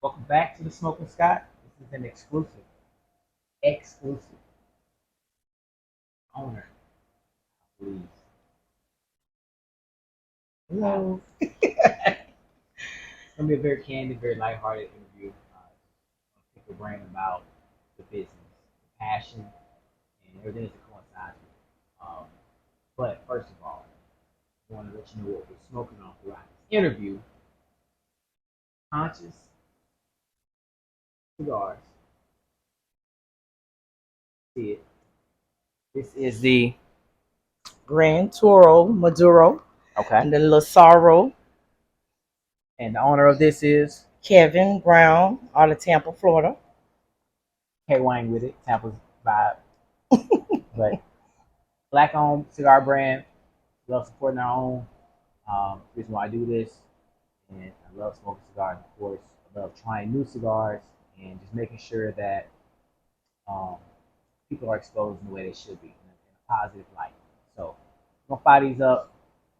Welcome back to the Smoking Scott. This is an exclusive owner, please. Hello. It's gonna be a very candid, very lighthearted interview. Pick your brain about the business, the passion, and everything that coincides with it. But first of all, I want to let you know what we're smoking on throughout this interview. Conscious cigars. See it. This is the Grand Toro Maduro okay, and the Lazaro and the owner of this is Kevin Brown out of Tampa, Florida. K Wang with it, Tampa's vibe, but black owned cigar brand. Love supporting our own. Reason why I do this, and I love smoking cigars. Of course, I love trying new cigars and just making sure that um, people are exposed in the way they should be, in a positive light. So, I'm gonna fire these up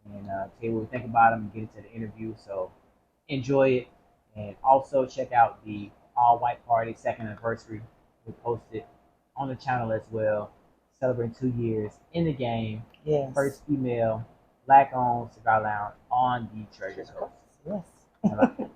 and tell you what we think about them and get into the interview. So, enjoy it, and also check out the All White Party second anniversary. We posted on the channel as well, celebrating 2 years in the game. Yes. First female black owned cigar lounge on the Treasure Coast. Yes. All right.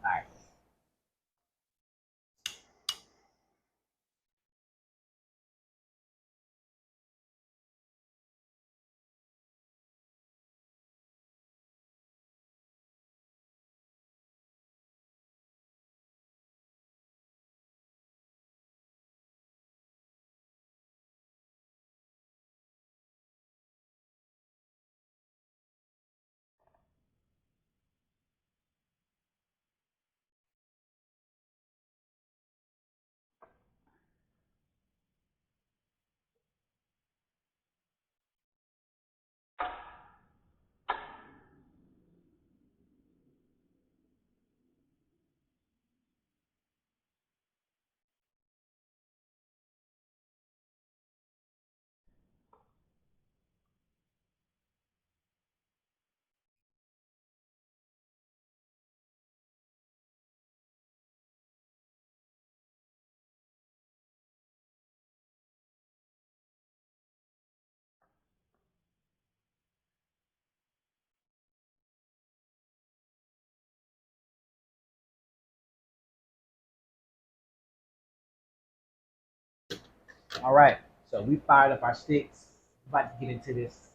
All right. So we fired up our sticks. About to get into this.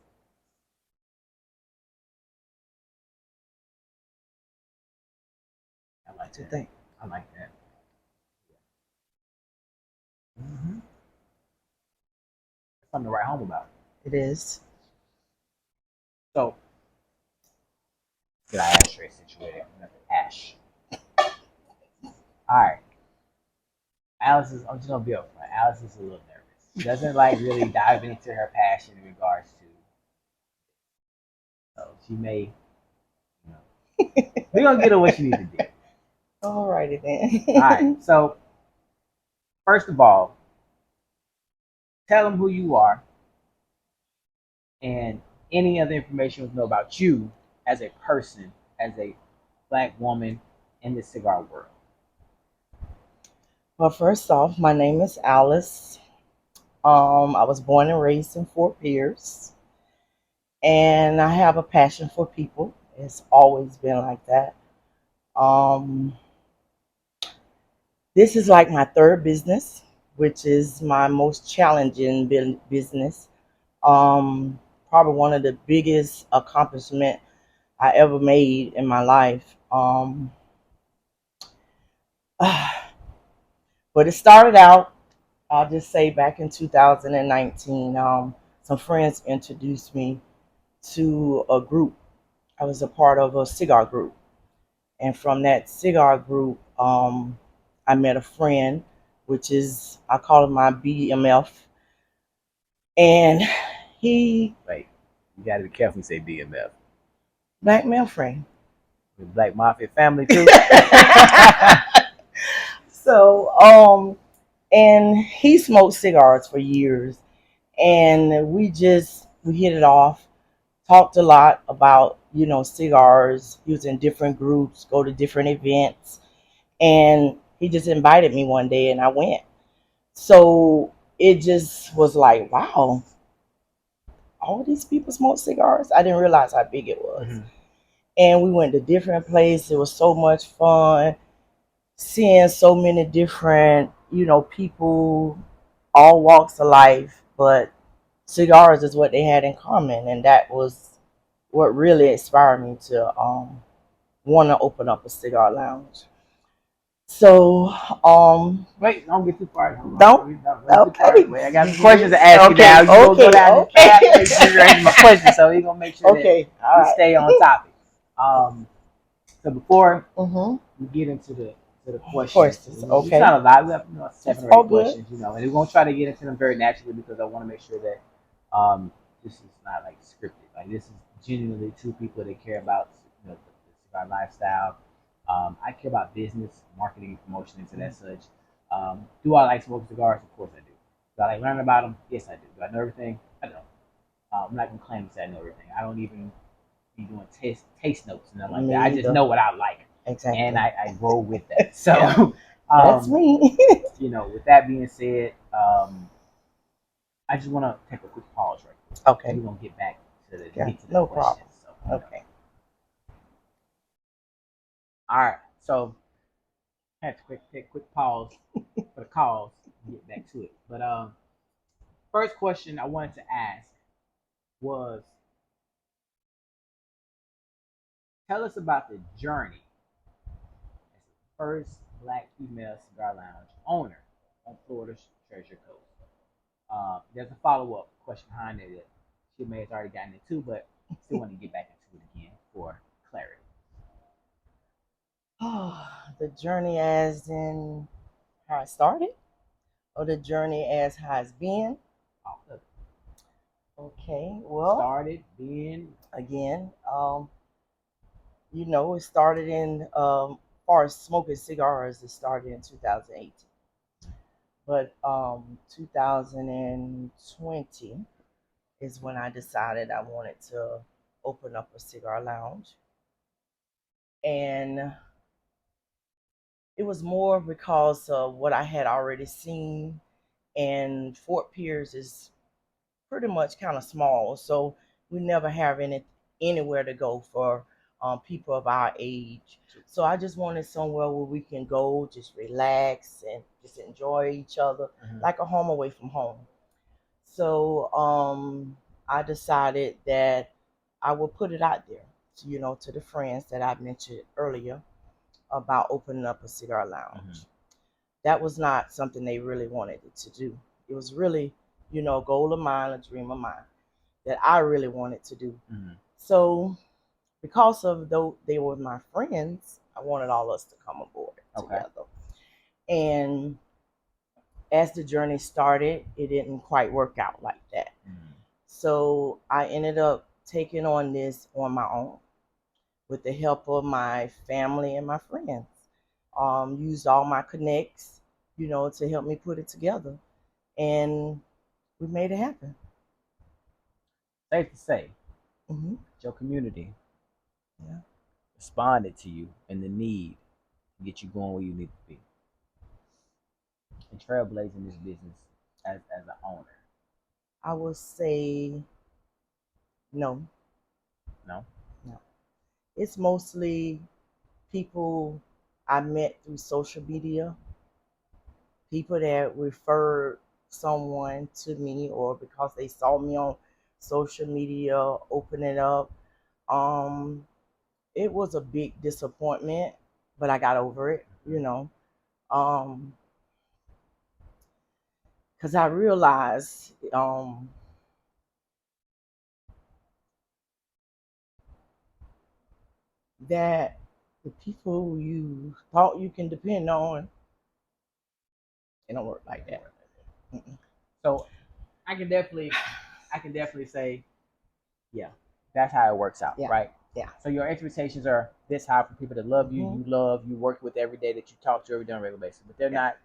I like What you that. think? I like that. Mm-hmm. Something to write home about. It is. So get our ashtray situated. Ash. All right. Alice is. I'm just gonna be upfront. Alice is a little nervous. She doesn't like really dive into her passion in regards to. So she may. You know, we're gonna get her what she needs to do. Alrighty All right. then. So first of all, tell them who you are and any other information you know about you as a person, as a black woman in the cigar world. Well, first off, my name is Alice. I was born and raised in Fort Pierce, and I have a passion for people. It's always been like that. Um, this is like my third business, which is my most challenging business. Probably one of the biggest accomplishment I ever made in my life. But it started out, I'll just say, back in 2019. Some friends introduced me to a group. I was a part of a cigar group. And from that cigar group, I met a friend, which is, I call him my BMF. And he, Like, you got to be careful when you say BMF. black male friend. With Black Mafia family too. So, and he smoked cigars for years, and we hit it off. Talked a lot about cigars. He was in different groups, go to different events, and He just invited me one day and I went. So it just was like, wow, all these people smoke cigars. I didn't realize how big it was. Mm-hmm. And we went to different places. It was so much fun seeing so many different, people, all walks of life, but cigars is what they had in common, and that was what really inspired me to want to open up a cigar lounge. So, Wait, don't get too far. don't Don't get too far. okay, Wait, I got some questions to ask you okay, now. You gonna go okay, down this okay, path. Make sure you're answering my questions, so we're gonna make sure that okay, all we right. stay on topic. So before Mm-hmm. we get into the Of questions, course, it's okay. not a lot. We have 7 or All 8 good. questions, and we're gonna try to get into them very naturally because I want to make sure that this is not like scripted. Like this is genuinely two people that care about the cigar lifestyle. I care about business, marketing, and promotion, and that such. Do I like smoking cigars? Of course I do. Do I like learning about them? Yes, I do. Do I know everything? I don't. I'm not gonna claim to say I know everything. I don't even be doing taste notes and nothing like Me that. I just either. know what I like, Exactly. and I roll with that. So, Yeah. That's me. with that being said, I just want to take a quick pause right quick. Okay. We're gonna get back to the Yeah, get to the no questions. problem. So, Okay. all right. So, I had to take a quick pause for the calls and get back to it. But first question I wanted to ask was, tell us about the journey as the first Black female cigar lounge owner on Florida's Treasure Coast. There's a follow up question behind it that she may have already gotten into, but still want to get back into it again for clarity. The journey as in how I started, or the journey as how it's been? All of it. Okay. Well, Started being again, it started in far as smoking cigars. It started in 2018, but 2020 is when I decided I wanted to open up a cigar lounge, and it was more because of what I had already seen. And Fort Pierce is pretty much kind of small, so we never have anywhere to go for people of our age. So I just wanted somewhere where we can go, just relax and just enjoy each other, like a home away from home. So I decided that I would put it out there, to the friends that I mentioned earlier about opening up a cigar lounge. That was not something they really wanted it to do. It was really, a goal of mine, a dream of mine that I really wanted to do. So, because of though they were my friends, I wanted all us to come aboard together. And as the journey started, it didn't quite work out like that. So I ended up taking on this on my own with the help of my family and my friends. Used all my connects, to help me put it together. And we made it happen. Safe to say, Hmm. your community Yeah. responded to you and the need to get you going where you need to be and trailblazing this business as an owner. I would say no, No. no. It's mostly people I met through social media, people that referred someone to me, or because they saw me on social media open it up. Um, it was a big disappointment, but I got over it, um, because I realized that the people you thought you can depend on, it don't work like that. Mm-mm. So I can definitely say, yeah, that's how it works out, Yeah, right? yeah. So your expectations are this high for people that love you, Mhm. you love, you work with every day that you talk to every day on a regular basis, but they're Yeah. not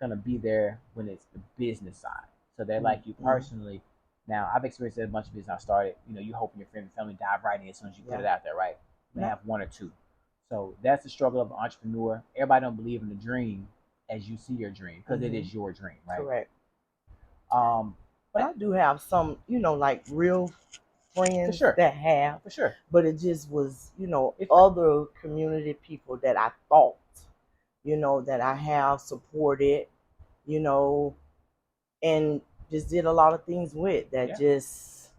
gonna be there when it's the business side. So they like you Mhm. personally. Now I've experienced that a bunch of business I started. You hoping your friend and family dive right in as soon as you put Yeah. it out there, right? You may Yeah. have one or two. So that's the struggle of an entrepreneur. Everybody don't believe in the dream as you see your dream because it is your dream, right? Correct. Um, But I do have some, like real for friends sure, that have, for sure. but it just was, It's other community people that I thought, that I have supported, you know, and just did a lot of things with that Yeah. just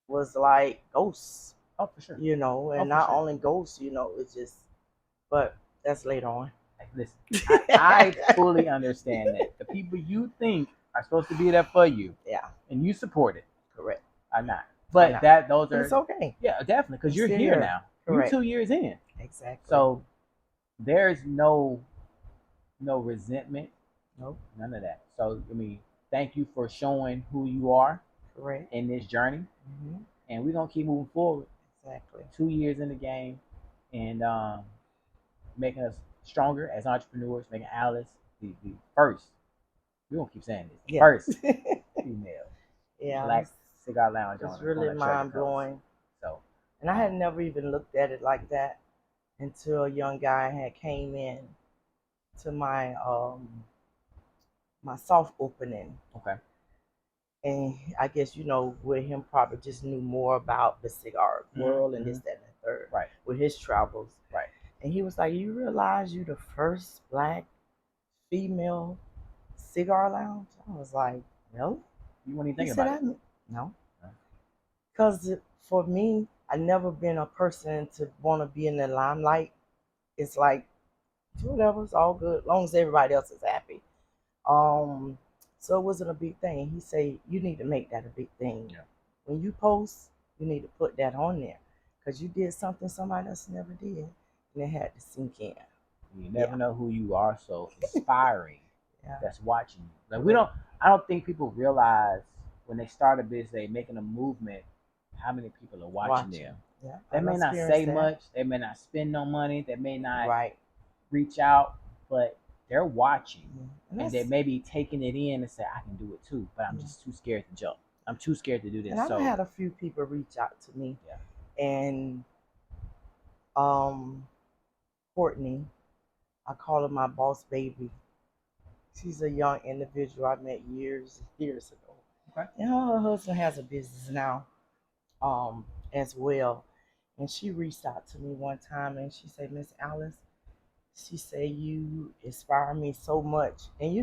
was like ghosts, Oh, for sure. and for not sure. only ghosts, it's just, but that's later on. Like, listen, I fully understand that the people you think are supposed to be there for you Yeah, and you support it correct. are not. Are But not. those But are it's okay. yeah, definitely because I'm you're still here here. now. You're Correct. 2 years in, Exactly. so there's no resentment, Nope. none of that. So I mean, thank you for showing who you are Correct. in this journey, Mm-hmm. and we're gonna keep moving forward. Exactly. 2 years in the game, and making us stronger as entrepreneurs, making Alice the first. We're gonna keep saying this. Yeah. First female Yeah. black cigar lounge It's on really the Treasure mind Coast. blowing. So, And I had never even looked at it like that until a young guy had came in to my soft opening. okay, And I guess, with him probably just knew more about the cigar world and this, that, and the third. right, With his travels. right. And he was like, "You realize you the first black female cigar lounge?" I was like, "Really?" You wouldn't even He think said, about it. "No." No. Because for me, I never been a person to want to be in the limelight. It's like, whatever, it's all good, as long as everybody else is happy. Um, so it wasn't a big thing. He said, "You need to make that a big thing. Yeah. When you post, you need to put that on there. Because you did something somebody else never did. And it had to sink in." You never Yeah. know who you are, so inspiring. Yeah. That's watching you. Like we don't. I don't think people realize when they start a business, they making a movement. How many people are watching them? Yeah. They I've may not experienced say that. much. They may not spend no money. They may not Right. reach out, but they're watching, Yeah. and they may be taking it in and say, "I can do it too," but I'm just too scared to jump. I'm too scared to do this. And I've So had a few people reach out to me. yeah. And Courtney, I call her my boss baby. She's a young individual I met years ago. Okay. And her husband has a business now, as well. And she reached out to me one time and she said, "Miss Alice," she said, "you inspire me so much." And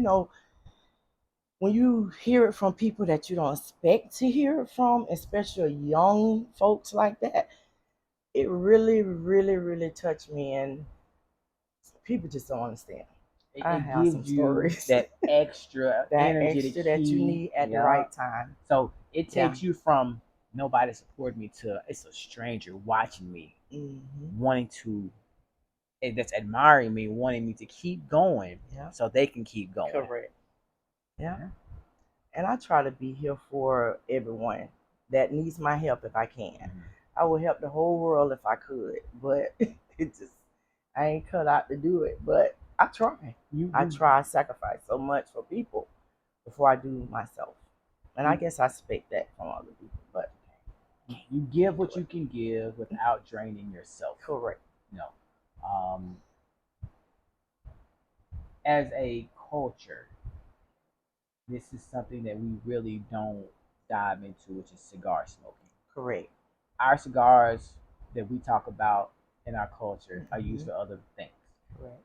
when you hear it from people that you don't expect to hear it from, especially young folks like that, it really, really, really touched me. And people just don't understand. I have some gives you stories. that extra That energy extra to that you keep, need at the right time. So it Yeah. takes you from nobody supported me to it's a stranger watching me, wanting to, that's admiring me, wanting me to keep going, Yeah. so they can keep going. Correct. Yeah. And I try to be here for everyone that needs my help if I can. I would help the whole world if I could, but I ain't cut out to do it. But I try. I try to sacrifice so much for people before I do myself. And I guess I expect that from other people. But you give what you can give without draining yourself. Correct. No. As a culture, this is something that we really don't dive into, which is cigar smoking. Correct. Our cigars that we talk about in our culture are used for other things. Correct.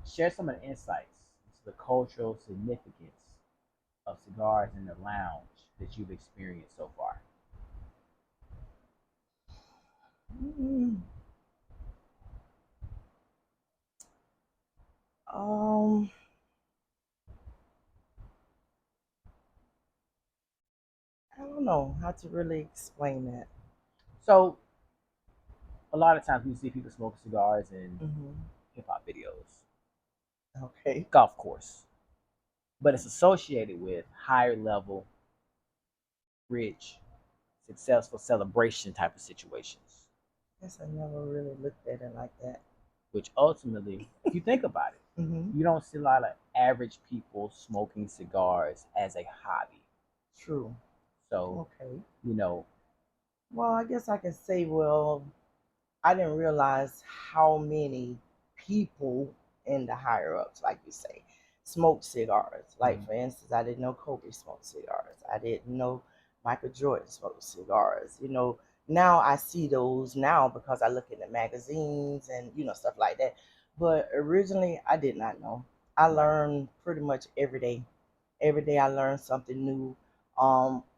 Share some of the insights into the cultural significance of cigars in the lounge that you've experienced so far. I don't know how to really explain that. So, a lot of times we see people smoke cigars in hip hop videos. Okay. Golf course. But it's associated with higher level, rich, successful celebration type of situations. I guess I never really looked at it like that. Which ultimately, if you think about it, you don't see a lot of average people smoking cigars as a hobby. True. So, okay. Well, I guess I can say, well, I didn't realize how many people in the higher ups, like you say, smoke cigars. Like Mhm. for instance, I didn't know Kobe smoked cigars. I didn't know Michael Jordan smoked cigars. Now I see those now because I look in the magazines and stuff like that. But originally, I did not know. I Right. learned pretty much every day. Every day I learned something new.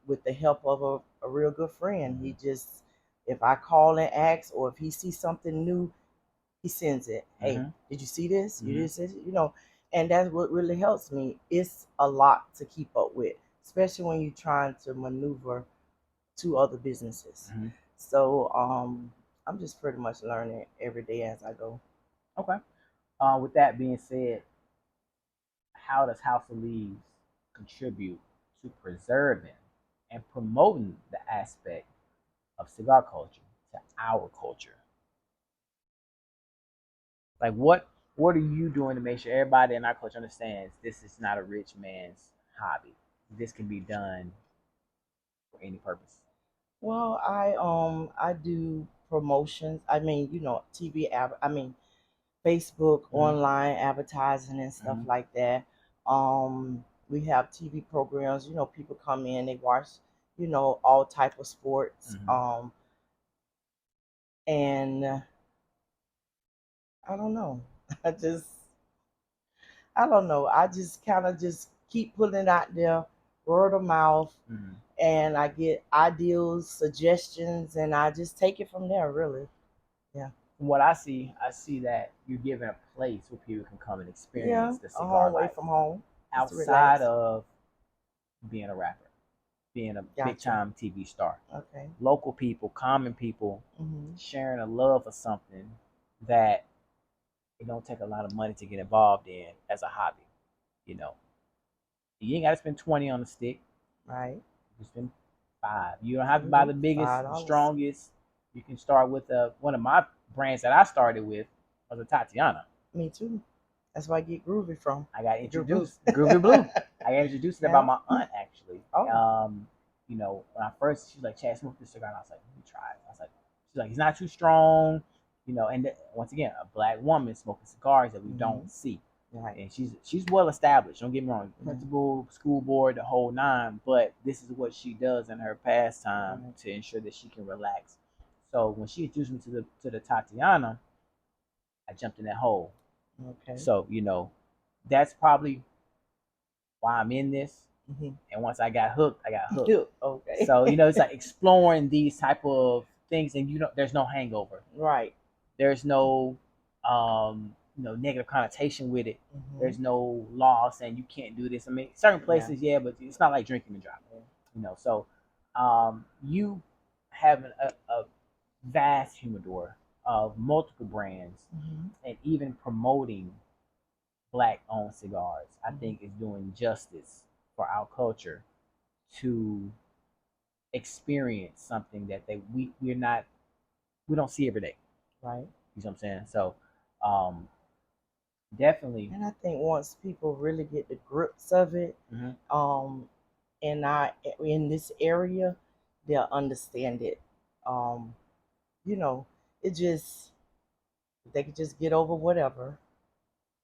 With the help of a real good friend, he Mhm. just if I call and ask, or if he sees something new, he sends it. Hey, Mhm. did you see this? You Mhm. did this, and that's what really helps me. It's a lot to keep up with, especially when you're trying to maneuver two other businesses. Mhm. So I'm just pretty much learning every day as I go. Okay. With that being said, how does House of Leaves contribute to preserving and promoting the aspect of cigar culture to our culture? Like what are you doing to make sure everybody in our culture understands this is not a rich man's hobby? This can be done for any purpose. Well, I do promotions. I mean, TV I mean Facebook, Mm-hmm. online advertising and stuff Mm-hmm. like that. We have TV programs. People come in, they watch, all type of sports. Mm-hmm. And I don't know. I just, I don't know. I just kind of just keep putting it out there, word of mouth, Mm-hmm. and I get ideas, suggestions, and I just take it from there. Really, yeah, From what I see that you're giving a place where people can come and yeah. experience the A cigar home away life from home, just to outside relax. of being a rapper, being a big Gotcha. time TV star. Okay. Local people, common people, Mhm. sharing a love for something that it don't take a lot of money to get involved in as a hobby. You know, you ain't got to spend 20 on a stick. Right. You spend five. You don't have to buy Mhm. the biggest, the $5. strongest. You can start with one of my brands that I started with was a Tatiana. Me too. That's where I get groovy from. I got Drew Blue. introduced Groovy Blue. I got introduced to that by Yeah. my aunt actually. Oh. When I first she's like, Chad, smoke this cigar, and I was like, let me try it. I was like, she's like, it's not too strong, and once again, a black woman smoking cigars that we don't Mhm. see. Right. And she's well established. Don't get me wrong, Yeah. principal, school board, the whole nine. But this is what she does in her pastime Right. to ensure that she can relax. So when she introduced me to the Tatiana, I jumped in that hole. Okay. So that's probably why I'm in this. Mhm. And once I got hooked, I got hooked. Okay. So it's like exploring these type of things, and there's no hangover. Right. There's no negative connotation with it. Mhm. There's no law saying you can't do this. I mean, certain Yeah. places, yeah, but it's not like drinking and driving. So you have a vast humidor of multiple brands, Mhm. and even promoting black-owned cigars, I Mhm. think is doing justice for our culture to experience something that we don't see every day. Right. You know what I'm saying? So um, definitely. And I think once people really get the grips of it, Hmm. um, in this area, they'll understand it. Um, you know, it just they could just get over whatever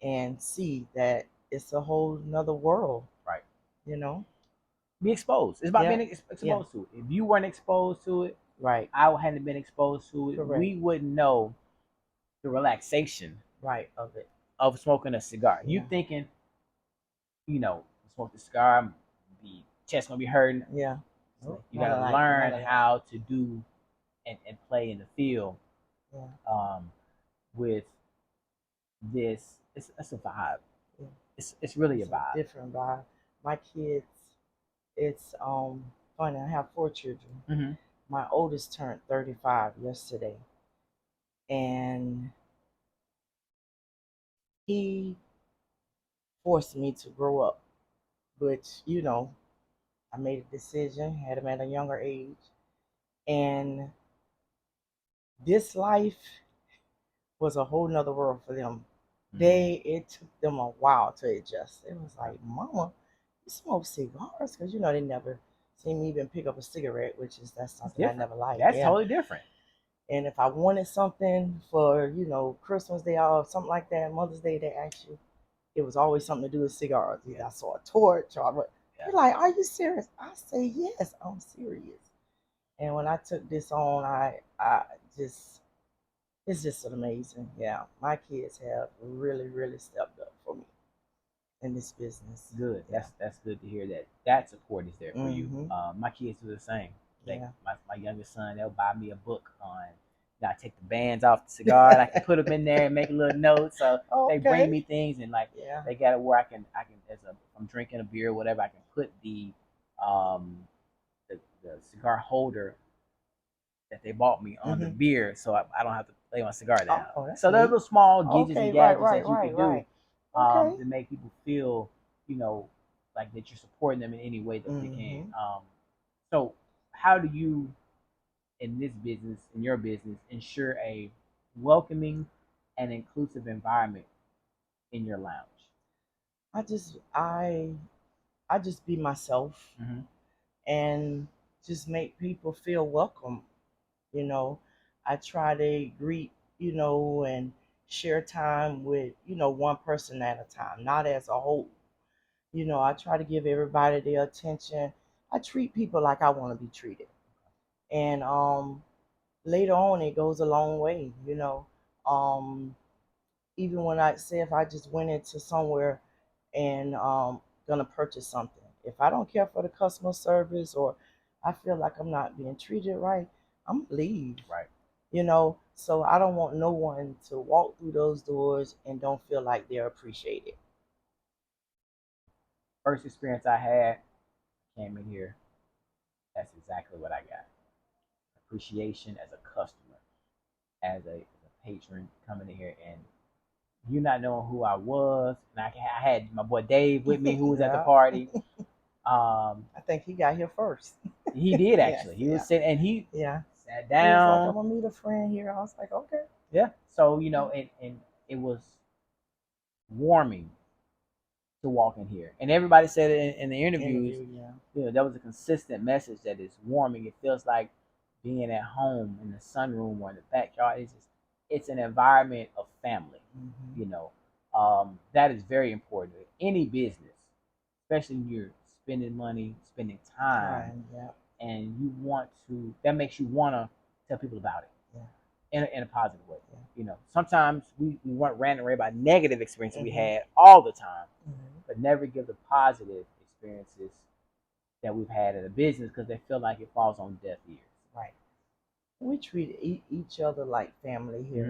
and see that it's a whole nother world. Right. You know. Be exposed. It's about Yeah. being Yeah. exposed to it. If you weren't exposed to it, Right. I hadn't been exposed to it, Correct. we wouldn't know the relaxation Right. Of it. of smoking a cigar. You Yeah. thinking, smoke the cigar, the chest gonna be hurting. Yeah. So Oh, you none of gotta that. learn None of that. how to do and play in the field Yeah. with this. It's a vibe. Yeah. It's really a It's a vibe. different vibe. My kids, it's funny. I have 4 children. Hmm. My oldest turned 35 yesterday, and he forced me to grow up. Which I made a decision, had him at a younger age, and this life was a whole nother world for them. Hmm. It took them a while to adjust. It was like, Mama, you smoke cigars? Because they never seen me even pick up a cigarette, which is that's It's something I different. never liked. That's Yeah. totally different. And if I wanted something for, Christmas Day or something like that, Mother's Day, they ask you, it was always something to do with cigars. Either I saw a torch or you're like, are you serious? I say, yes, I'm serious. And when I took this on, I just, it's just amazing. Yeah, my kids have really, really stepped up for me in this business. Good. Yeah. That's good to hear that support is there for you. Mhm. My kids do the same. Like Yeah. my youngest son, they'll buy me a book on. I take the bands off the cigar, and I can put them in there and make a little note. So they bring Okay. me things, and like Yeah. they got it where I can as a if I'm drinking a beer or whatever, I can put um the cigar holder that they bought me on the Mhm. beer, so I don't have to lay my cigar down. Oh, that's So there are neat. little small gadgets Okay. and Right. gadgets Right. that you Right. can do Right. Okay. to make people feel, you know, like that you're supporting them in any way that they can. Mhm. So how do you, in this business, in your business, ensure a welcoming and inclusive environment in your lounge? I just I just be myself Mm-hmm. and just make people feel welcome. You know, I try to greet, and share time with, one person at a time, not as a whole. I try to give everybody their attention. I treat people like I want to be treated. And later on, it goes a long way. Um, Even when I say if I just went into somewhere and gonna purchase something, if I don't care for the customer service or I feel like I'm not being treated right, I'm gonna leave. Right. So I don't want no one to walk through those doors and don't feel like they're appreciated. First experience I had, came in here. That's exactly what I got. Appreciation as a customer, as a patron coming in here, and you not knowing who I was, and I had my boy Dave with me who was at the Yeah. party. Um, I think he got here first. he did Yes, actually. He was yeah, sitting and he yeah. sat He was like, I'm down. gonna meet a friend here. I was like, okay. Yeah. So and it was warming to walk in here, and everybody said it in the interviews. Interview, yeah. That was a consistent message that it's warming. It feels like being at home in the sunroom or in the backyard. It's an environment of family. Mm-hmm. That is very important in any business, especially when you're spending money, spending time, Yeah. and that makes you want to tell people about it Yeah. in a positive way. Yeah. Sometimes we want ranting about negative experiences we Mm-hmm. had all the time, Mm-hmm. but never give the positive experiences that we've had in a business because they feel like it falls on deaf ears. Right. We treat each other like family here.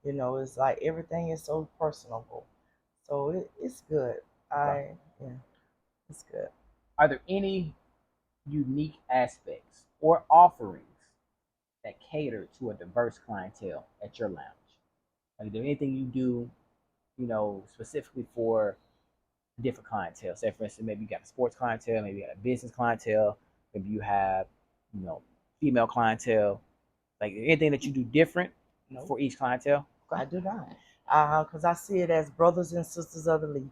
Mm-hmm. It's like everything is so personable. So it's good. Okay. Yeah, it's good. Are there any unique aspects or offerings that cater to a diverse clientele at your lounge? Like, is there anything you do, specifically for different clientele? Say, for instance, maybe you got a sports clientele, maybe you got a business clientele, maybe you have, you know, female clientele. Like anything that you do different No, for each clientele? I do not. Because I see it as brothers and sisters of the leaf.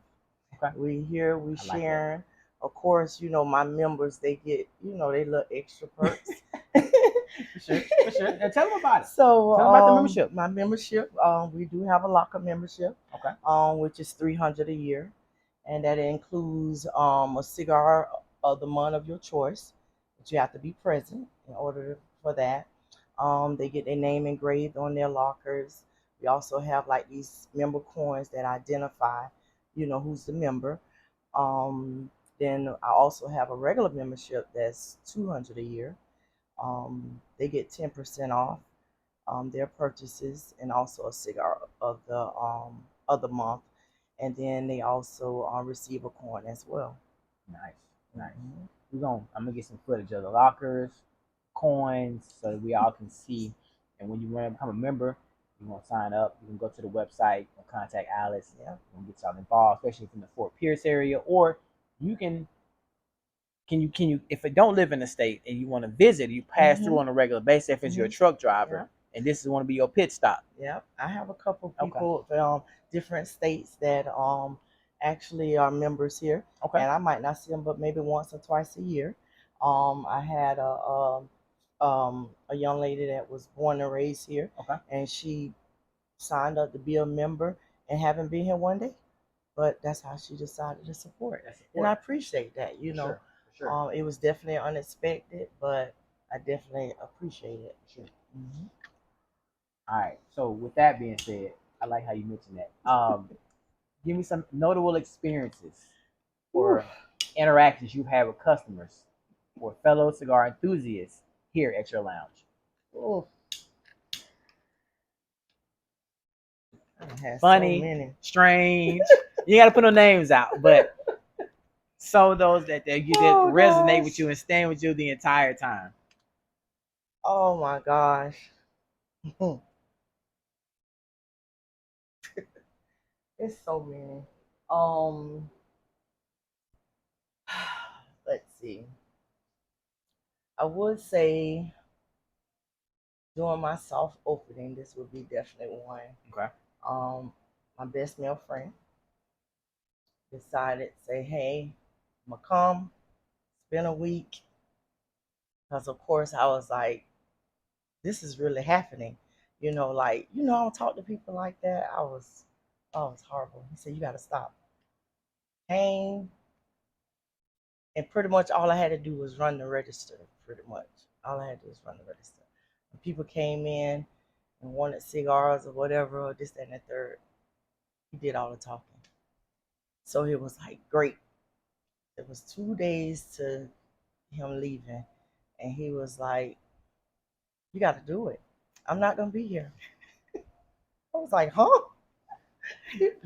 Okay. We here, we I like that. sharing. Of course, my members, they get, they little extra perks. For sure, for sure. Now tell them about it. So, Tell them about the membership. my membership, we do have a locker membership, Okay. which is $300 a year, and that includes a cigar of the month of your choice, but you have to be present in order for that. They get their name engraved on their lockers. We also have like these member coins that identify, who's the member. Um, then I also have a regular membership that's $200 a year. They get 10% off their purchases and also a cigar of the month, and then they also receive a coin as well. Nice, nice. Mhm. I'm gonna get some footage of the lockers, coins, so that we all can see. And when you want to become a member, you want to sign up. You can go to the website and contact Alice. Yeah. And get y'all involved, especially from the Fort Pierce area. Or you can you if you don't live in the state and you want to visit, you pass through on a regular basis if it's your truck driver, and this is want to be your pit stop. Yeah, I have a couple Okay. people from different states that actually are members here, Okay. and I might not see them, but maybe once or twice a year. I had a young lady that was born and raised here, Okay. and she signed up to be a member and haven't been here one day. But that's how she decided to support, That's and I support. appreciate that. For sure. For sure. It was definitely unexpected, but I definitely appreciate it. For sure. Hmm. All right. So with that being said, I like how you mentioned that. Give me some notable experiences Ooh. or interactions you've had with customers or fellow cigar enthusiasts here at your lounge. Ooh. I had so Funny, many. strange. You got to put no names out, but some of those that you that Oh resonate with gosh. you and stay with you the entire time. Oh my gosh. It's so many. Um, let's see. I would say during my soft opening, this would be definitely one. Okay. Um, my best male friend decided to say, "Hey, I'm gonna come. It's been a week." Because of course I was like, "This is really happening." I don't talk to people like that. Oh, it's horrible. He said, "You got to stop." Came, and pretty much all I had to do was run the register. Pretty much all I had to do was run the register. When people came in and wanted cigars or whatever, or this, that, and the third, he did all the talking. So it was like great. It was 2 days to him leaving, and he was like, "You got to do it. I'm not gonna be here." I was like, "Huh?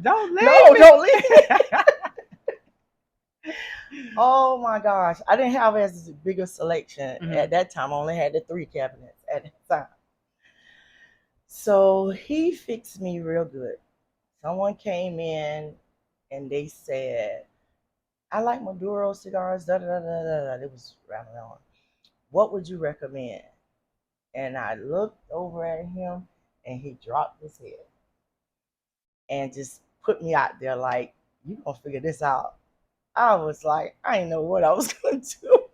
Don't leave No, me. don't leave me." Oh my gosh, I didn't have as big a selection Mhm. at that time. I only had the 3 cabinets at that time. So he fixed me real good. Someone came in and they said, "I like Maduro cigars, da da da da da." It was round on. "What would you recommend?" And I looked over at him and he dropped his head and just put me out there like, "You gonna figure this out." I was like, I didn't know what I was gonna do.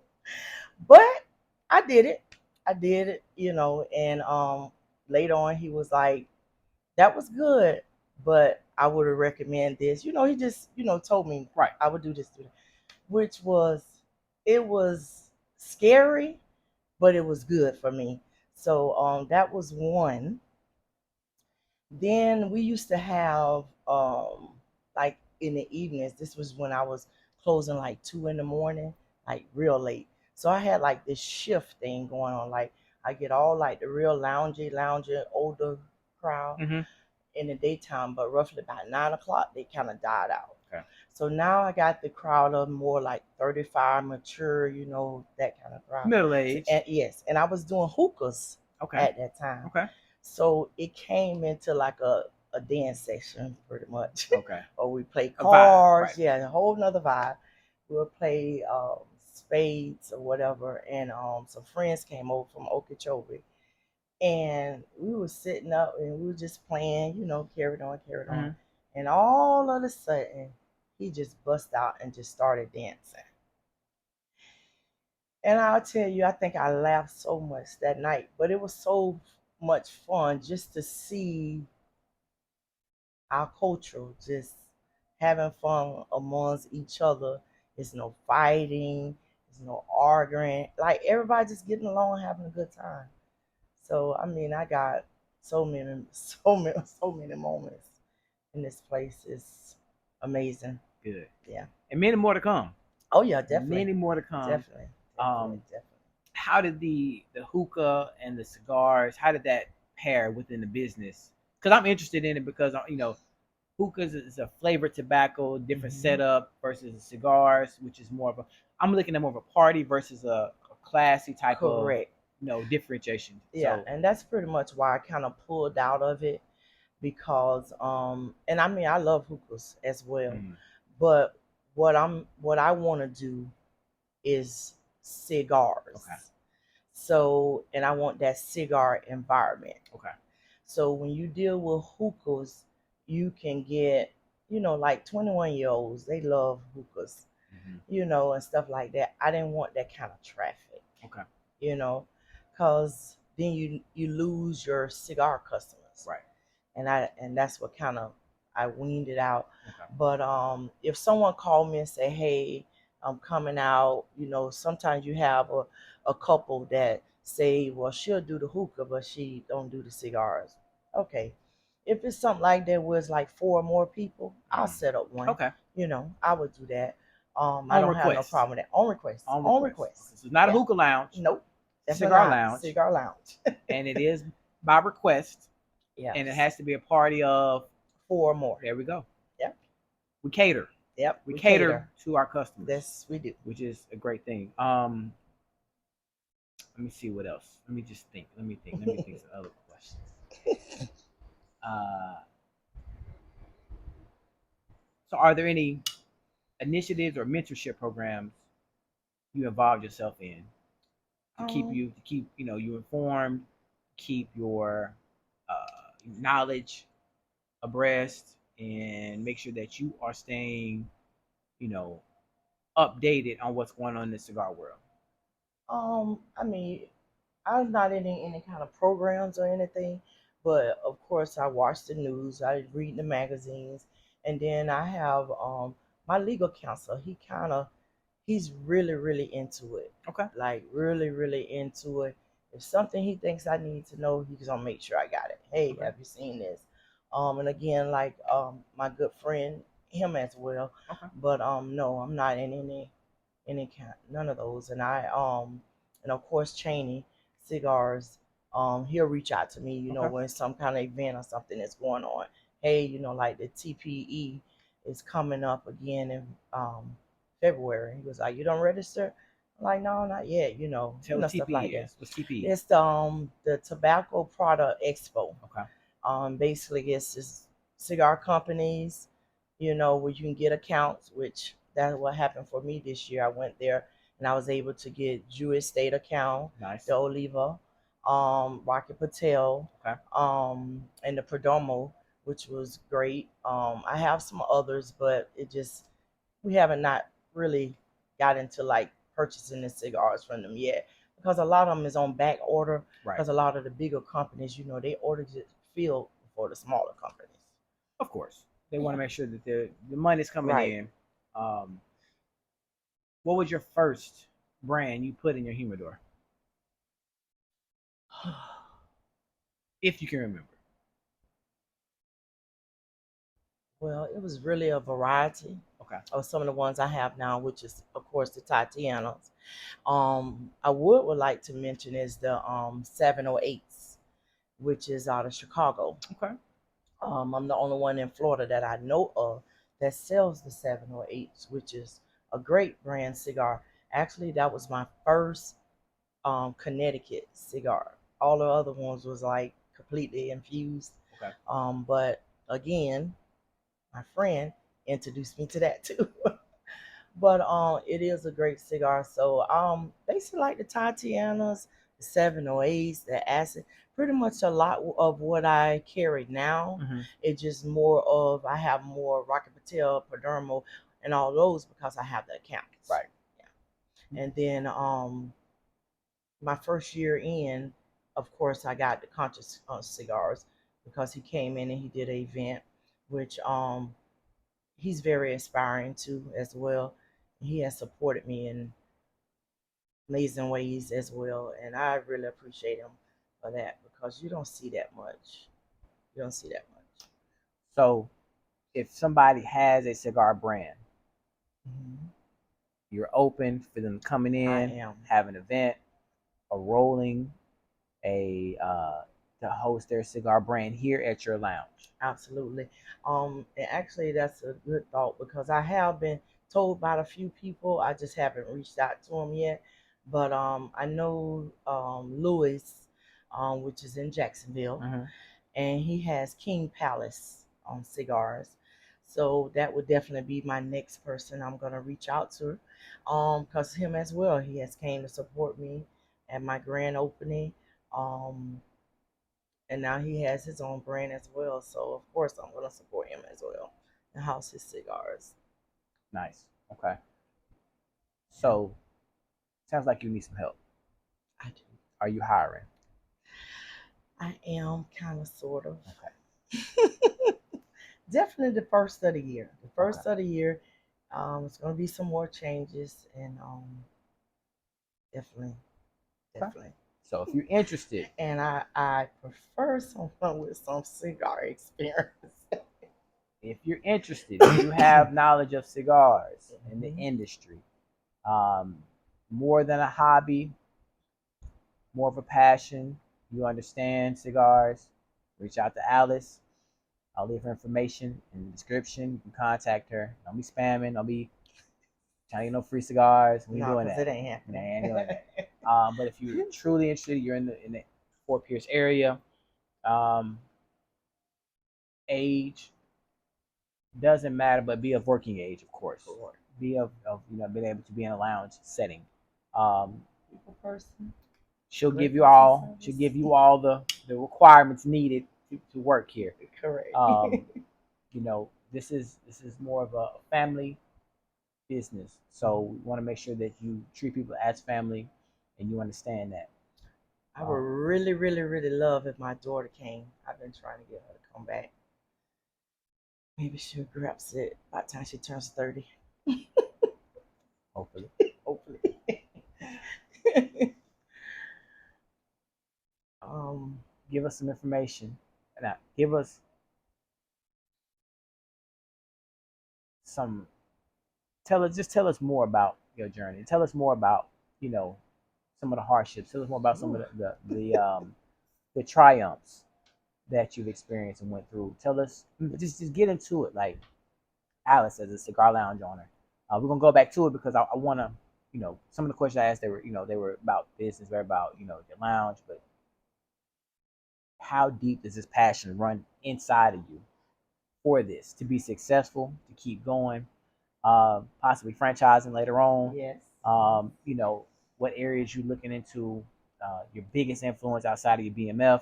But I did it. I did it, and later on he was like, "That was good, but I would have recommend this." He just, told me Right. I would do this, which was, it was scary, but it was good for me. So that was one. Then we used to have like in the evenings, this was when I was closing like 2 in the morning, like real late. So I had like this shift thing going on. Like I get all like the real loungy, older crowd Mhm. in the daytime, but roughly about 9 o'clock they kind of died out. Okay. So now I got the crowd of more like 35, mature, that kind of crowd. Middle So, age. and yes, and I was doing hookahs Okay. at that time. Okay. So it came into like a dance session pretty much. Okay. Or we play A vibe. Right. cards, yeah, a whole nother vibe. We'll play spades or whatever. And some friends came over from Okeechobee. And we were sitting up and we were just playing, carried on, carried on. Mhm. And all of a sudden, he just bust out and just started dancing. And I'll tell you, I think I laughed so much that night, but it was so much fun just to see our culture just having fun amongst each other. There's no fighting, there's no arguing. Like everybody just getting along, having a good time. So I mean, I got so many, so many moments in this place. It's amazing. Good. Yeah. And many more to come. Oh yeah, definitely, Many more to come. definitely, Um, definitely. how did the hookah and the cigars? How did that pair within the business? Because I'm interested in it because hookahs is a flavored tobacco, different Hmm. setup versus cigars, which is more of a. I'm looking at more of a party versus a classy type of Correct. differentiation. Yeah, So and that's pretty much why I kind of pulled out of it because and I mean I love hookahs as well, mm, but what I want to do is okay, cigars. So, and I want that cigar environment. okay, So when you deal with hookahs, you can get, like 21-year-olds, they love hookahs, hmm and stuff like that. I didn't want that kind of traffic, okay, you know, because then you lose your cigar customers. Right. And that's what kind of I weaned it out. Okay. But if someone called me and say, "Hey, I'm coming out," sometimes you have a couple that say, "Well, she'll do the hookah, but she don't do the cigars." Okay, if it's something like that where it's like four or more people, I'll set up one. Okay. I would do that. I On don't have no request. problem with that. On request. On On request. request. Okay. So it's not a Yeah. hookah lounge. Nope. Definitely Cigar not. lounge. Cigar lounge. And it is by request. Yeah. And it has to be a party of four or more. There we go. Yep. We cater. Yep. We cater to our customers. Yes, we do. Which is a great thing. Let me see what else. Let me just think. Let me think some other questions. So are there any initiatives or mentorship programs you involved yourself in to keep you informed, keep your knowledge abreast, and make sure that you are staying, updated on what's going on in the cigar world? I mean, I'm not in any kind of programs or anything, but of course I watch the news, I read the magazines, and then I have my legal counsel. He's really, really into it. Okay. Like really, really into it. If something he thinks I need to know, he's gonna make sure I got it. Hey, Okay. have you seen this? And again, like my good friend, him as well. Okay. But no, I'm not in any kind, none of those. And of course Cheney Cigars, he'll reach out to me, Okay. when some kind of event or something is going on. Hey, like the TPE is coming up again in February. He was like, "You don't register?" I'm like, "No, not yet." Tell what Stuff TPE like is. that. What's TPE? It's the Tobacco Product Expo. Okay. Basically, it's just cigar companies, where you can get accounts, which that's what happened for me this year. I went there and I was able to get Jewish State account, Nice. the Oliva, Rocket Patel, Okay. and the Perdomo, which was great. I have some others, but we haven't not really got into like purchasing the cigars from them yet because a lot of them is on back order. Right. Because a lot of the bigger companies, they order it filled for the smaller companies. Of course, they want to make sure that the money's coming Right. in. What was your first brand you put in your humidor, if you can remember? Well, it was really a variety. Okay. Of some of the ones I have now, which is of course the Tatianas. I would like to mention is the 708s, which is out of Chicago. Okay. I'm the only one in Florida that I know of that sells the 708s, which is a great brand cigar. Actually, that was my first Connecticut cigar. All the other ones was like completely infused. Okay. But again, my friend introduced me to that too. But it is a great cigar. So basically like the Tatianas, the 708s, the acid, pretty much a lot of what I carry now. Mm-hmm. It's just more of I have more Rocket Patel, Perdomo, and all those because I have the accounts. Right. Yeah. And then my first year in, of course, I got the Conscious cigars because he came in and he did an event, which he's very inspiring too as well. He has supported me in amazing ways as well, and I really appreciate him for that because you don't see that much. You don't see that much. So, if somebody has a cigar brand, Mm-hmm. you're open for them coming I in, am. have an event, a rolling, to host their cigar brand here at your lounge. Absolutely. And actually, that's a good thought because I have been told by a few people. I just haven't reached out to them yet. But I know Louis, which is in Jacksonville, Mm-hmm. and he has King Palace cigars. So that would definitely be my next person I'm gonna reach out to, because him as well. He has came to support me at my grand opening. Um, and now he has his own brand as well. So of course I'm gonna support him as well and house his cigars. Nice. Okay. So, sounds like you need some help. I do. are you hiring? I am kind of, sort of. Okay. Definitely the first of the year. The first Okay. of the year, it's going to be some more changes, and definitely, Okay. definitely. So if you're interested, And I prefer someone with some cigar experience. if you're interested, if you have knowledge of cigars in the Mhm. industry, um, more than a hobby, more of a passion, you understand cigars, reach out to Alice. I'll leave her information in the description. You can contact her. Don't be spamming. Don't be trying to get no free cigars. We ain't No, doing because that. it ain't Nah, happening. ain't doing that. But if you're truly interested, you're in the Fort Pierce area. Um, age doesn't matter, but be of working age, of course. Be of being able to be in a lounge setting. Um, People person. she'll Great give you customer all. She'll service. give you all the requirements needed to work here. Correct. Um, this is more of a family business, so we want to make sure that you treat people as family, and you understand that. I would Um, really, really, really love if my daughter came. I've been trying to get her to come back. Maybe she'll grasp it by the time she turns 30. hopefully, Hopefully. um, give us some information. Now, give us some. Tell us more about your journey. Tell us more about you know some of the hardships. Tell us more about some of ooh, the triumphs that you've experienced and went through. Tell us, just get into it. Like Alice as a cigar lounge owner. We're gonna go back to it because I want to, some of the questions I asked, they were about business, they're about the lounge, but how deep does this passion run inside of you for this to be successful, to keep going, possibly franchising later on? yes. What areas you looking into? Your biggest influence outside of your BMF,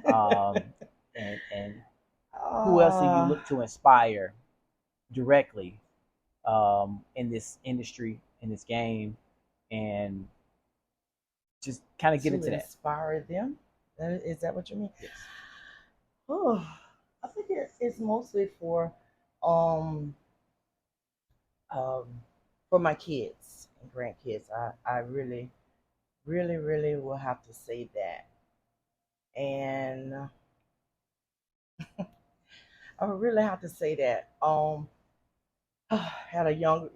um, and who else do you uh, look to inspire directly in this industry, in this game, and just kind of get to into that. inspire them. Is that what you mean? Yes. Oh, I think it's mostly um, um, for my kids and grandkids. I really, really, really will have to say that. And I would really have to say that. At a young,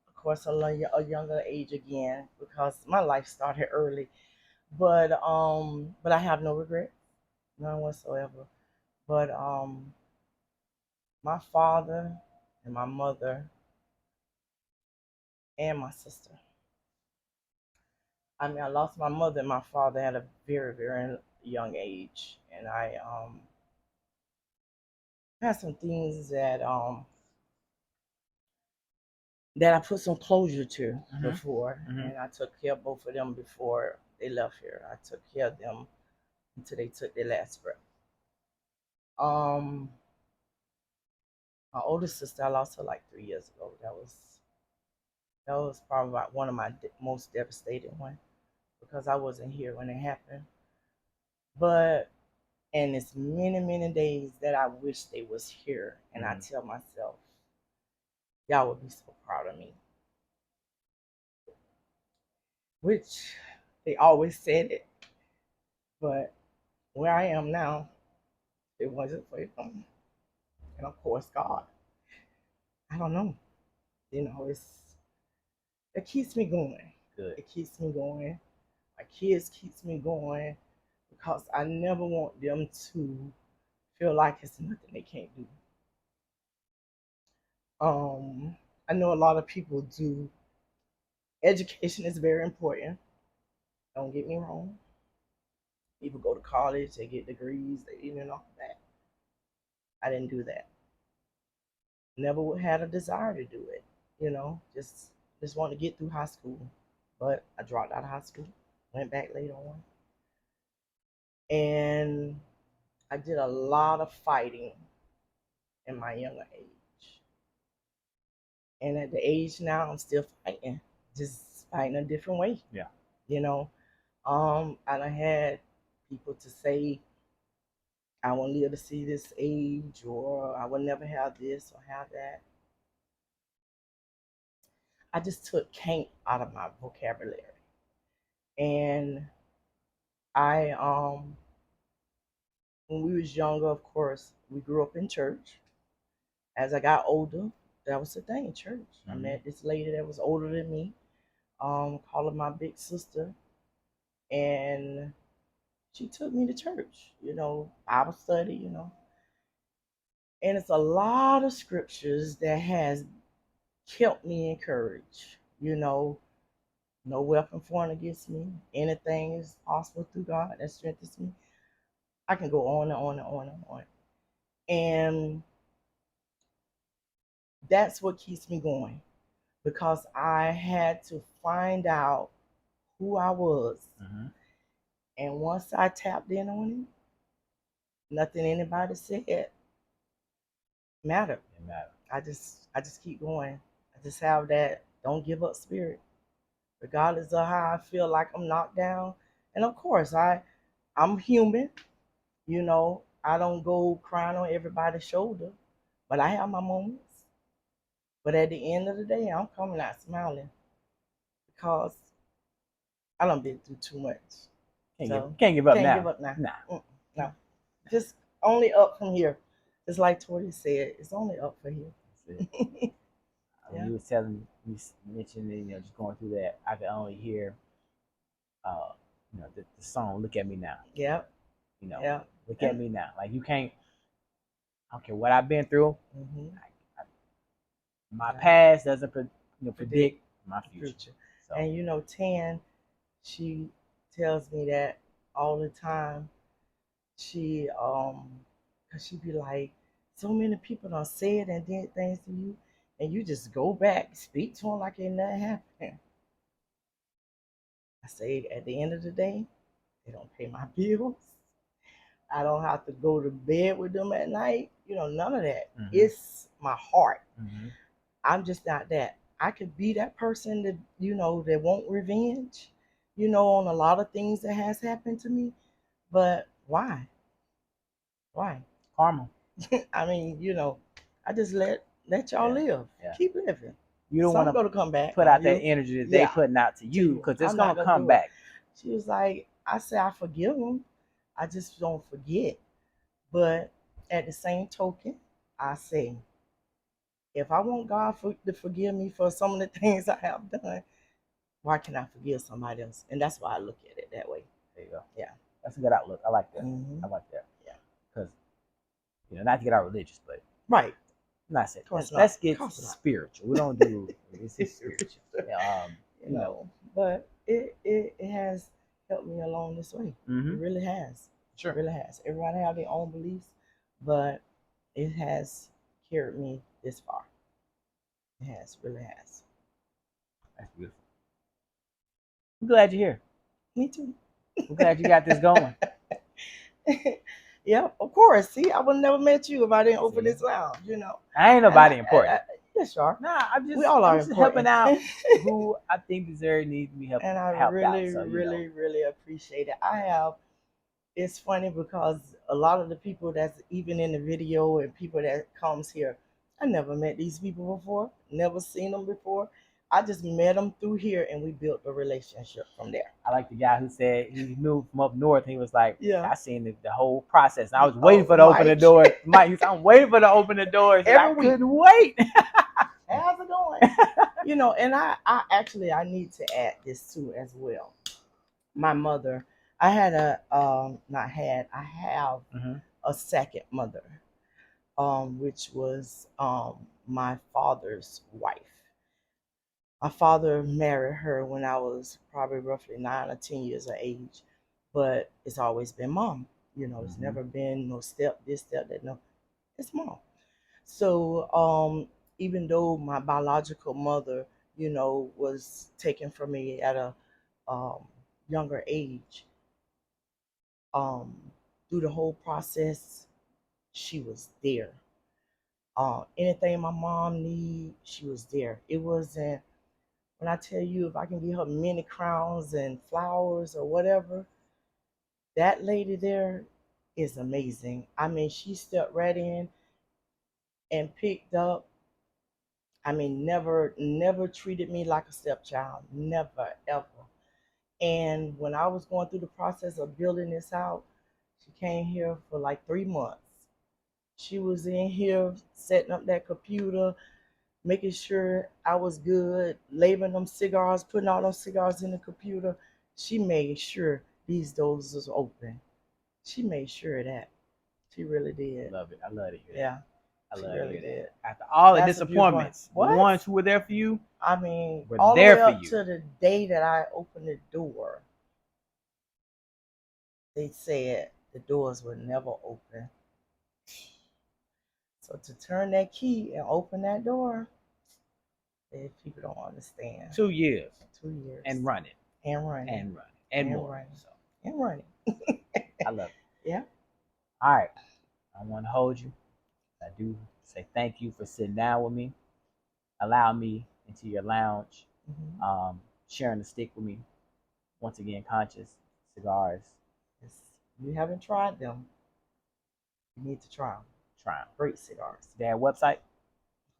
of course, a younger age again because my life started early. But I have no regret, none whatsoever. But my father and my mother and my sister. I mean, I lost my mother and my father at a very, very young age, and I had some things that I put some closure to Mm-hmm. before, Mm-hmm. and I took care of both of them before they left here. I took care of them until they took their last breath. Um, my oldest sister, I lost her like 3 years ago. That was probably about one of my most devastating ones because I wasn't here when it happened. But and it's many, many days that I wish they was here, and I Mm-hmm. tell myself, y'all would be so proud of me. Which they always said it, but where I am now, it wasn't for them, and of course God. I don't know. It keeps me going. Good. It keeps me going. My kids keeps me going because I never want them to feel like it's nothing they can't do. Um, I know a lot of people do. Education is very important. Don't get me wrong. People go to college, they get degrees, all that. I didn't do that. Never had a desire to do it. Just want to get through high school. But I dropped out of high school, went back later on, and I did a lot of fighting in my younger age. And at the age now, I'm still fighting, just fighting a different way. Yeah. You know, I done had people to say I won't live to see this age, or I will never have this or have that. I just took can't out of my vocabulary. And I when we was younger, of course, we grew up in church. As I got older, that was the thing, church. I met this lady that was older than me, call her my big sister, and she took me to church, Bible study, And it's a lot of scriptures that has kept me encouraged, no weapon formed against me. Anything is possible through God that strengthens me. I can go on and on and on and on. And that's what keeps me going, because I had to find out who I was. Mm-hmm. And once I tapped in on it, nothing anybody said mattered. It matters. I just keep going. I just have that don't give up spirit, regardless of how I feel like I'm knocked down. And of course, I'm human. I don't go crying on everybody's shoulder, but I have my moments. But at the end of the day, I'm coming out smiling because I done been through too much. Can't give up Can't now. give up now. Nah. No, just only up from here. Just like Tori said, it's only up from here. That's it. Yeah. You was telling me, mentioning, just going through that, I could only hear, the song "Look at Me Now." Yep. Yeah. Look at me now. Like you can't. I don't care what I've been through. Mm-hmm. My past doesn't, predict my future. So. And Tan, she tells me that all the time. Cause she be like, so many people done said and did things to you, and you just go back, speak to them like it nothing happened. I say, at the end of the day, they don't pay my bills. I don't have to go to bed with them at night. None of that. Mm-hmm. It's my heart. Mm-hmm. I'm just not that. I could be that person that, that won't revenge, on a lot of things that has happened to me. But why? Why? Karma. I mean, I just let y'all live. Yeah. Keep living. You don't want to come back. Put out that energy that they putting out to you, because it's gonna come back. She was like, I say I forgive them. I just don't forget. But at the same token, I say, if I want God to forgive me for some of the things I have done, why can I forgive somebody else? And that's why I look at it that way. There you go. Yeah. That's a good outlook. I like that. Mm-hmm. I like that. Yeah. Because, not to get out religious, but. Right. Not saying. Let's get spiritual. We don't do it's spiritual. But it has helped me along this way. Mm-hmm. It really has. Sure. It really has. Everybody have their own beliefs, but it has carried me this far. It has, really has. That's beautiful. I'm glad you're here. Me too. I'm glad you got this going. Yeah, of course. See, I would have never met you if I didn't open this lounge, I ain't nobody important. Yes, you are. Nah, we all are just helping out who I think deserve needs to be helped. And I really appreciate it. It's funny because a lot of the people that's even in the video and people that comes here, I never met these people before, never seen them before. I just met them through here, and we built a relationship from there. I like the guy who said he moved from up north. And he was like, "Yeah, I seen the whole process. And I was waiting for to open the door." Mike, he said, "I'm waiting for to open the doors. I couldn't wait." How's it going? And I actually I need to add this too as well. My mother, I had I have a second mother, which was my father's wife. My father married her when I was probably roughly 9 or 10 years of age, but it's always been mom. It's never been no step this, step that. No, it's mom. So even though my biological mother, was taken from me at a younger age, through the whole process, she was there. Anything my mom need, she was there. It wasn't when I tell you, if I can give her many crowns and flowers or whatever, that lady there is amazing. I mean, she stepped right in and picked up. I mean, never treated me like a stepchild. Never, ever. And when I was going through the process of building this out, she came here for like 3 months. She was in here setting up that computer, making sure I was good, labeling them cigars, putting all those cigars in the computer. She made sure these doors was open. She made sure of that. She really did. Love it. I love to hear that. Yeah, I she love really to hear did. that. After all the That's a beautiful disappointments, the one. What? ones who were there for you I mean, were all the there way for up you. to the day that I opened the door, they said the doors would never open. So to turn that key and open that door, people don't understand. 2 years 2 years. and running And running. and running and And more. running. So And running. I love it. Yeah. All right. I want to hold you. I do say thank you for sitting down with me, allow me into your lounge, Mm-hmm. sharing the stick with me. Once again, Conscious Cigars. If you haven't tried them, you need to try them. Try 'em. Great cigars. Their website,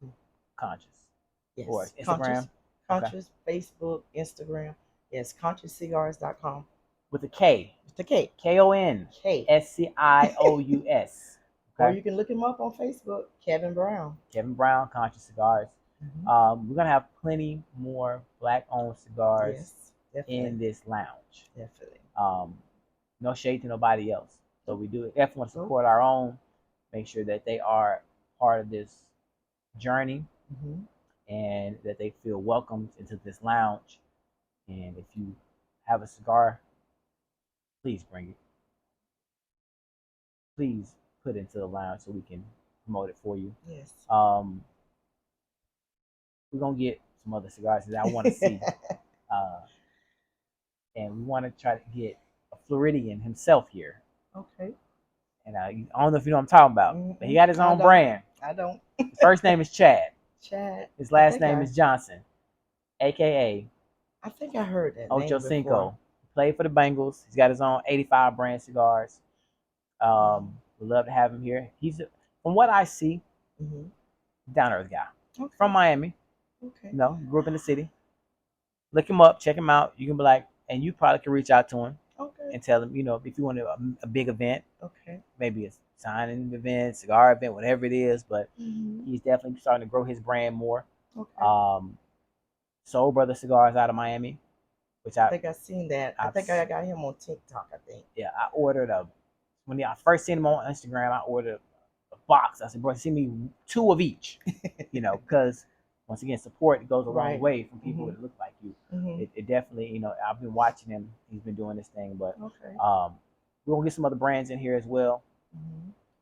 Mhm. Conscious. Yes. Or Instagram. Conscious, Facebook, Instagram. Yes, consciouscigars.com. With a K. With the K. KONSCIOUS. Or Okay. you can look him up on Facebook, Kevin Brown. Kevin Brown, Conscious Cigars. Mm-hmm. We're gonna have plenty more black-owned cigars Yes, definitely. in this lounge. Definitely. No shade to nobody else. So we do definitely want to support our own. Make sure that they are part of this journey Mm-hmm. and that they feel welcomed into this lounge. And if you have a cigar, please bring it. Please put it into the lounge so we can promote it for you. Yes. We're gonna get some other cigars that I want to see. And we want to try to get a Floridian himself here. Okay. And I don't know if you know what I'm talking about, but he got his own brand. I don't. His first name is Chad. Chad. His last name is Johnson, aka I think I heard that Ocho name Cinco. before. Played for the Bengals. He's got his own 85 brand cigars. We'd love to have him here. He's, from what I see, down to earth guy. Okay. From Miami. Okay. You know, grew up in the city. Look him up, check him out. You can be like, and you probably can reach out to him. Okay. And tell him, you know, if you want a big event. Okay. Maybe a signing event, cigar event, whatever it is. But he's definitely starting to grow his brand more. Okay. Soul Brother Cigars out of Miami, which I think I've seen that. I think I got him on TikTok, I think. Yeah, I ordered when I first seen him on Instagram, I ordered a box. I said, bro, send me 2 of each, you know, because once again, support goes a long way from people that look like you. It definitely, you know, I've been watching him. He's been doing this thing, but we're gonna get some other brands in here as well.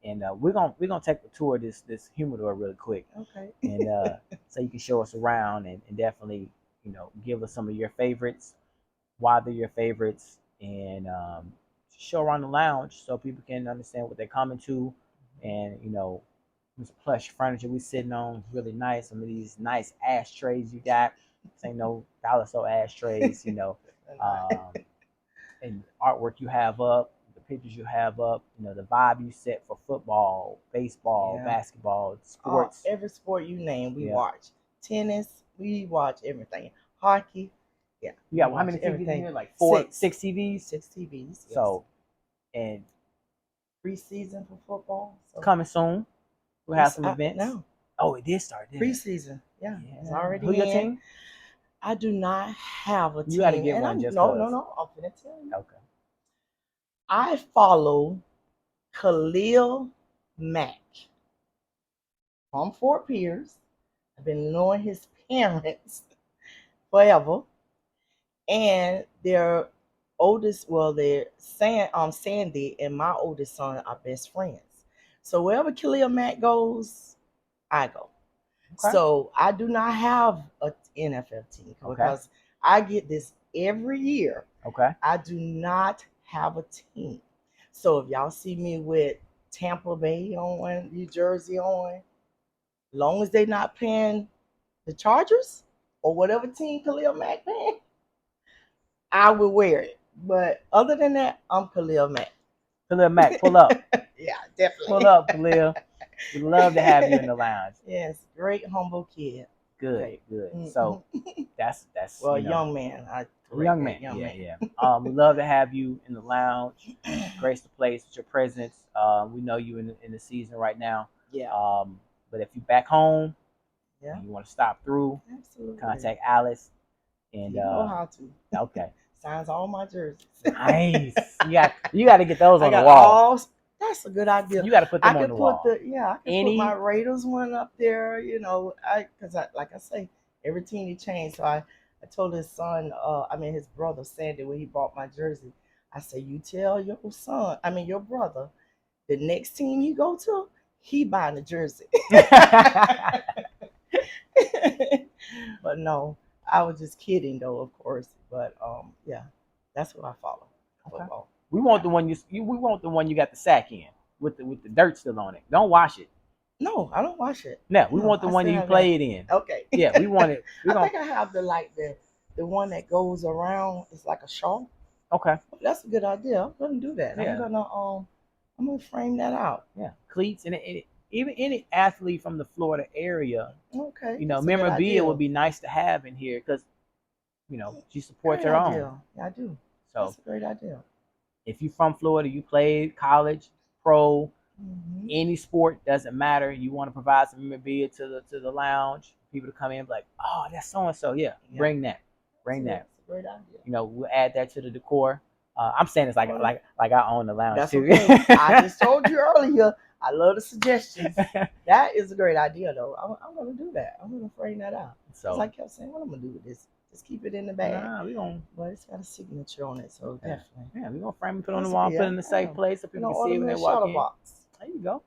And we're gonna take a tour of this humidor really quick. Okay. And so you can show us around and definitely, you know, give us some of your favorites, why they're your favorites, and show around the lounge so people can understand what they're coming to. And you know, this plush furniture we sitting on is really nice. Some of these nice ashtrays you got. This ain't no dollar store ashtrays, you know. And artwork you have up, the pictures you have up, you know, the vibe you set for football, baseball, basketball, sports. Every sport you name, we watch. Tennis, we watch everything. Hockey, yeah. You got how many TVs in here? Like 6 TVs? 6 TVs. Yes. So, and preseason for football. So. Coming soon. We'll have some events. No. Oh, it did start. Preseason. Yeah. It's already Who your team? I do not have a team. You got to get one just No. I'm finna tell you. Okay. I follow Khalil Mack from Fort Pierce. I've been knowing his parents forever. And their oldest, Sandy and my oldest son are best friends. So wherever Khalil Mack goes, I go. Okay. So I do not have an NFL team because I get this every year. Okay. I do not have a team. So if y'all see me with Tampa Bay on, New Jersey on, long as they're not playing the Chargers, or whatever team Khalil Mack fan, I would wear it. But other than that, I'm Khalil Mack. Khalil Mack, pull up. Yeah, Pull definitely. up, Khalil. We'd love to have you in the lounge. Yes, great humble kid. Good, Great. good. So Mm-hmm. that's Well, young man. I correct young man. that, young Yeah, man. yeah. We'd love to have you in the lounge. Grace the place with your presence. We know you in the season right now. Yeah, But if you back home yeah, and you want to stop through, absolutely. contact Alice. And You know how to. okay, Signs all my jerseys. nice. You got to get those I on the got wall. all. That's a good idea. You got to put I them on could the put wall. I could put my Raiders one up there. You know, because like I say, every team he changed. So I told his son, his brother Sandy when he bought my jersey, I said, you tell your son, your brother, the next team you go to, he buying the jersey. But no, I was just kidding though, of course. But yeah, that's what I follow. Okay. Football. We want the one we want the one you got the sack in with the dirt still on it. Don't wash it. No, I don't wash it. No, we No, want the I one still you have played in. Okay. Yeah, we want it. I think I have the one that goes around. It's like a shawl. Okay. That's a good idea. I'm gonna do that. Yeah. I'm gonna frame that out. Yeah, cleats and even any athlete from the Florida area. Okay. You know, That's a good memorabilia idea. would be nice to have in here because she supports Great her idea. own. Yeah, I do. So That's a great idea. if you're from Florida, you played college, pro, Mm-hmm. any sport doesn't matter. You want to provide some memorabilia to the lounge, people to come in like, oh, that's so and so. Yeah, bring that, bring that. That's a great idea. You know, we'll add that to the decor. I'm saying it's like I own the lounge That's too. okay. I just told you earlier. I love the suggestions. That is a great idea, though. I'm gonna do that. I'm gonna frame that out. So I kept saying, what I'm gonna do with this? Just keep it in the bag. Nah, we gonna. But it's got a signature on it, so definitely. Yeah, we gonna frame it, put it on the wall, put it in a safe place so people can see it when they ornament walk shutter in. box. There you go.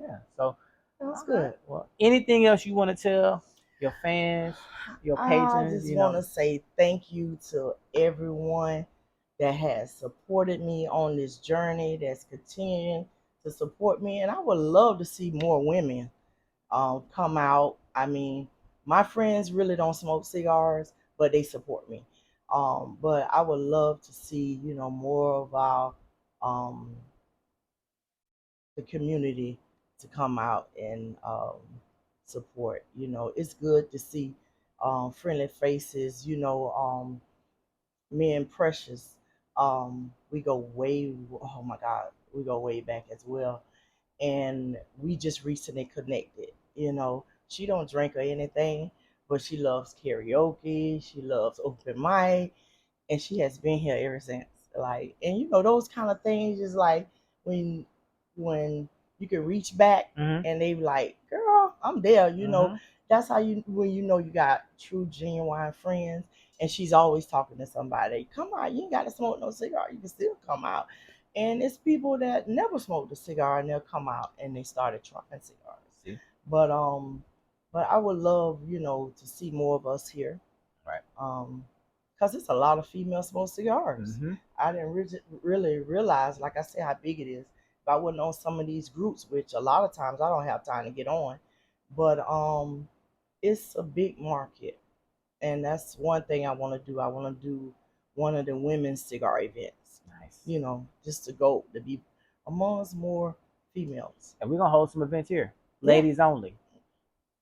Yeah. So That's good. Well, anything else you want to tell your fans, your patrons? I just want to say thank you to everyone that has supported me on this journey, that's continuing to support me, and I would love to see more women come out. I mean, my friends really don't smoke cigars, but they support me. But I would love to see, more of our um, the community to come out and support. It's good to see friendly faces. Me and Precious, we go way. Oh my God, we go way back as well, and we just recently connected. She don't drink or anything, but she loves karaoke. She loves open mic, and she has been here ever since. Like, and those kind of things is like when when you can reach back and they be like, "Girl, I'm there." That's how when you got true genuine friends. And she's always talking to somebody. Come out, you ain't got to smoke no cigar. You can still come out. And it's people that never smoked a cigar and they'll come out and they started trying cigars. See? But I would love, to see more of us here. Right. Because it's a lot of female smoked cigars. Mm-hmm. I didn't really realize, like I said, how big it is. If I wasn't on some of these groups, which a lot of times I don't have time to get on, but it's a big market, and that's one thing I want to do. I want to do one of the women's cigar events. Nice. Just to be amongst more females. And we're gonna hold some events here, ladies only.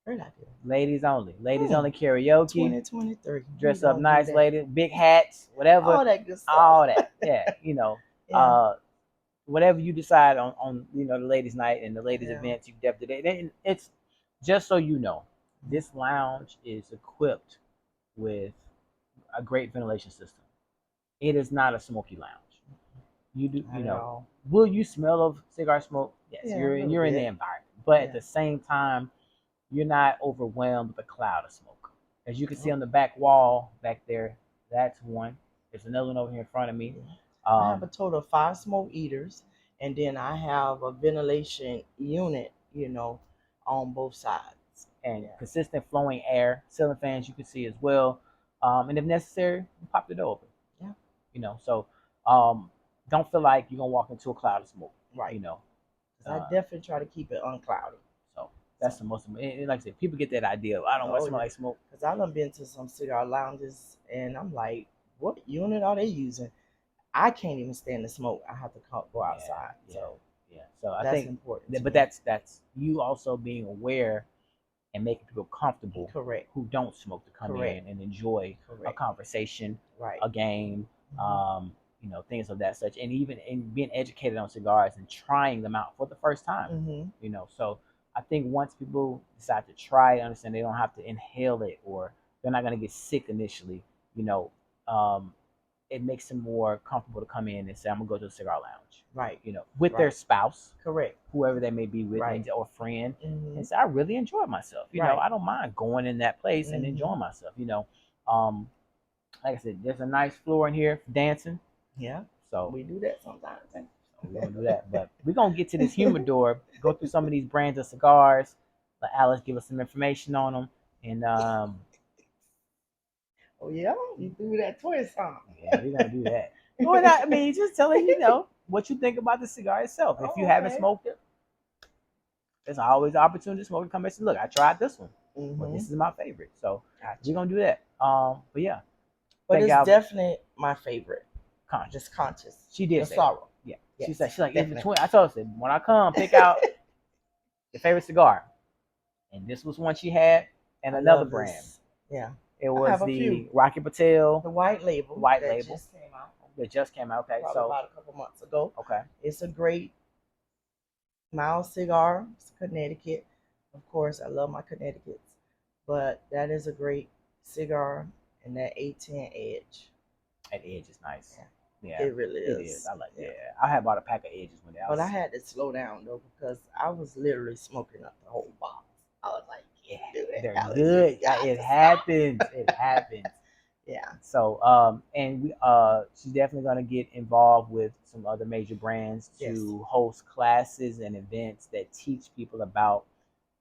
Great idea. Ladies only. Ladies only karaoke. 2023. Dress up nice, ladies. Big hats, whatever. All that good stuff. All that. Yeah. Whatever you decide on the ladies' night and the ladies' events, you definitely. And it's just so you know, this lounge is equipped with a great ventilation system. It is not a smoky lounge. You do, will you smell of cigar smoke? Yes, you're in the environment, but at the same time, you're not overwhelmed with a cloud of smoke. As you can see on the back wall back there, that's one. There's another one over here in front of me. I have a total of 5 smoke eaters, and then I have a ventilation unit, on both sides. And consistent flowing air, ceiling fans you can see as well. And if necessary, pop the door open. Yeah. So don't feel like you're gonna walk into a cloud of smoke. Right. I definitely try to keep it unclouded. That's the most. Like I said, people get that idea of I don't want to Oh, smell yeah. like smoke. Because I done been to some cigar lounges and I'm like, what unit are they using? I can't even stand the smoke. I have to go outside. Yeah, So yeah. So I that's think, important. To but me. that's you also being aware and making people comfortable Correct. who don't smoke to come Correct. in and enjoy a Correct. conversation, Right. a game, Mhm. things of that such, and even in being educated on cigars and trying them out for the first time. Mhm. So I think once people decide to try it, understand they don't have to inhale it or they're not going to get sick initially. You know, um, it makes them more comfortable to come in and say, "I'm gonna go to a cigar lounge." Right. With their Right. spouse, Correct. whoever they may be with, Right. or friend, and Mhm. say, "I really enjoy myself." Right. I don't mind going in that place and Mhm. enjoying myself. Um, like I said, there's a nice floor in here for dancing, Yeah. so We do that sometimes. we're gonna do that. But we're gonna get to this humidor, go through some of these brands of cigars, let Alice give us some information on them, and Oh yeah, you threw that twist on. yeah, we're gonna do that. Well, I mean, just telling what you think about the cigar itself. If you Oh, haven't okay. smoked it, there's always an opportunity to smoke and come back and say, "Look, I tried this one, but this Mhm. is my favorite." So Gotcha. we're gonna do that. But yeah, But thank it's y'all. definitely my favorite. Conscious. Just conscious. She did The say that. sorrow. Yeah. Yes, She's like in definitely. between. I told her, when I come, pick out your favorite cigar. And this was one she had, and I another love brand. this. Yeah. It I was have a the few. Rocky Patel The white label. white that label just came out. that just came out. Okay, Probably so about a couple months ago. okay, It's a great mild cigar. It's Connecticut. Of course, I love my Connecticut's. But that is a great cigar and that 810 edge. that edge is nice. Yeah. Yeah, It really it is. is. I like. Yeah. Yeah, I had bought a pack of edges when But I had to slow down though because I was literally smoking up the whole box. I was like, Yeah, do it. they're Alice, good. you got It to happens. stop. It happens. Yeah. So, and she's definitely gonna get involved with some other major brands Yes. to host classes and events that teach people about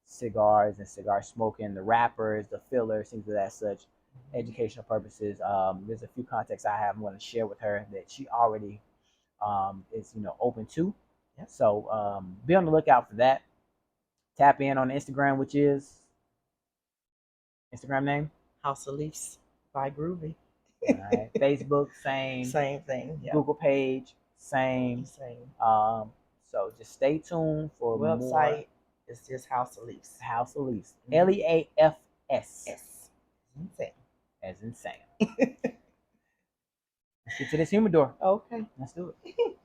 cigars and cigar smoking, the wrappers, the fillers, things of that such, educational purposes. There's a few contacts I have I'm going to share with her that she already is open to. Yeah. So be on the lookout for that. Tap in on Instagram, which is Instagram name. House of Leaves by Groovy. All right. Facebook, same. Same thing. Yeah. Google page, same. Same. So just stay tuned for Website more. is just House of Leaves. House of Leaves. Mhm. Leafs. S. Insane. As in Sam. Let's get to this humidor. Okay. Let's do it.